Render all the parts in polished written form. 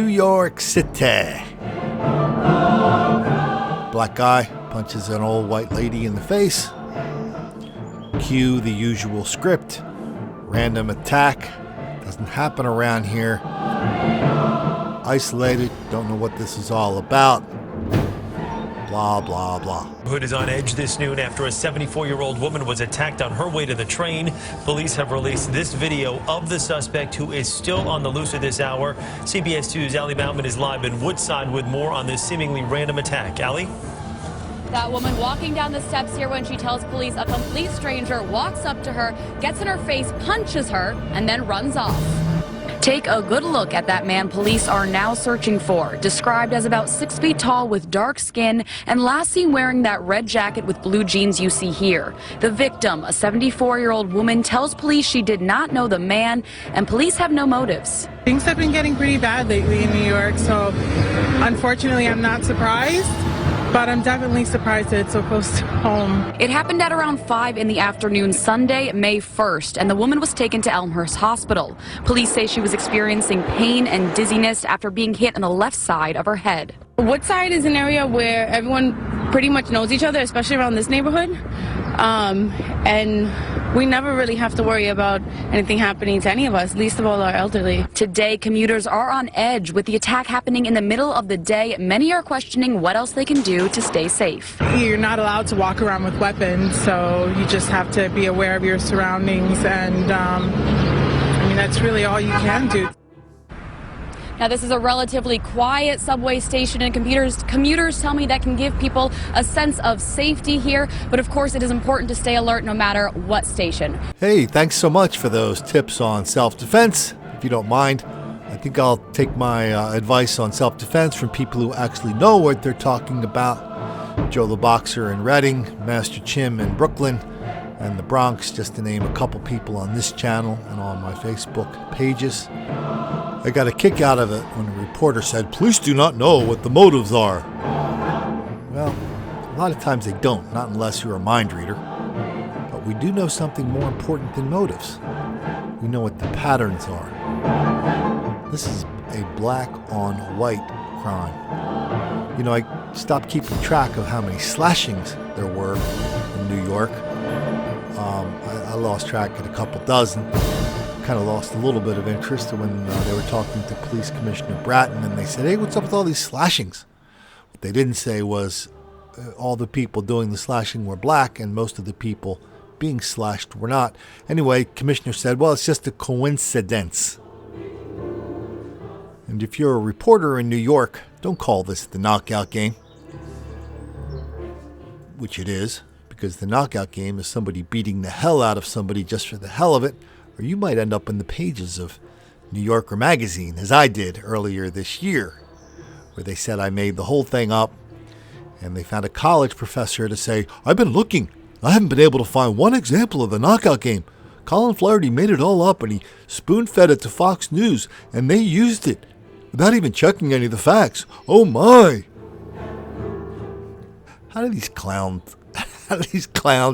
New York City. Black guy punches an old white lady in the face. Cue the usual script. Random attack. Doesn't happen around here. Isolated. Don't know what this is all about. Blah, blah, blah. Hood is on edge this noon after a 74-year-old woman was attacked on her way to the train. Police have released this video of the suspect, who is still on the loose at this hour. CBS 2's Allie Moutman is live in Woodside with more on this seemingly random attack. Allie? That woman walking down the steps here when she tells police a complete stranger walks up to her, gets in her face, punches her, and then runs off. Take a good look at that man police are now searching for, described as about 6 feet tall with dark skin and last seen wearing that red jacket with blue jeans you see here. The victim, a 74-year-old woman, tells police she did not know the man, and police have no motives. Things have been getting pretty bad lately in New York, so unfortunately I'm not surprised. But I'm definitely surprised that it's so close to home. It happened at around 5 in the afternoon Sunday, May 1st, and the woman was taken to Elmhurst Hospital. Police say she was experiencing pain and dizziness after being hit on the left side of her head. Woodside is an area where everyone pretty much knows each other, especially around this neighborhood. And we never really have to worry about anything happening to any of us, least of all our elderly. Today, commuters are on edge. With the attack happening in the middle of the day, many are questioning what else they can do to stay safe. You're not allowed to walk around with weapons, so you just have to be aware of your surroundings, and I mean, that's really all you can do. Now, this is a relatively quiet subway station, and commuters tell me that can give people a sense of safety here. But of course, it is important to stay alert no matter what station. Hey, thanks so much for those tips on self-defense. If you don't mind, I think I'll take my advice on self-defense from people who actually know what they're talking about. Joe the Boxer in Reading, Master Chim in Brooklyn, and the Bronx, just to name a couple people on this channel and on my Facebook pages. I got a kick out of it when a reporter said, "Police do not know what the motives are." Well, a lot of times they don't, not unless you're a mind reader. But we do know something more important than motives. We know what the patterns are. This is a black on white crime. You know, I stopped keeping track of how many slashings there were in New York. I lost track at a couple dozen. Kind of lost a little bit of interest when they were talking to Police Commissioner Bratton, and they said, "Hey, what's up with all these slashings?" What they didn't say was all the people doing the slashing were black and most of the people being slashed were not. Anyway, Commissioner said, "Well, it's just a coincidence." And if you're a reporter in New York, don't call this the knockout game, which it is, because the knockout game is somebody beating the hell out of somebody just for the hell of it, or you might end up in the pages of New Yorker magazine, as I did earlier this year, where they said I made the whole thing up, and they found a college professor to say, "I've been looking. I haven't been able to find one example of the knockout game. Colin Flaherty made it all up, and he spoon-fed it to Fox News, and they used it without even checking any of the facts. Oh my!" How do these clowns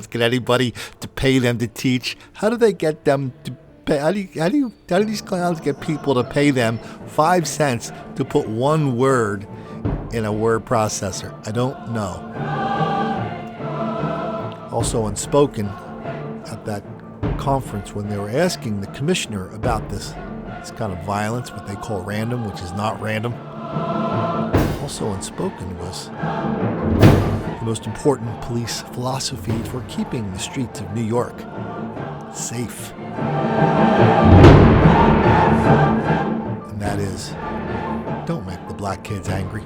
get anybody to pay them to teach? How do they get them to pay? How do these clowns get people to pay them 5 cents to put one word in a word processor? I don't know. Also unspoken at that conference when they were asking the commissioner about this kind of violence, what they call random, which is not random. Also unspoken was the most important police philosophy for keeping the streets of New York safe. And that is, don't make the black kids angry.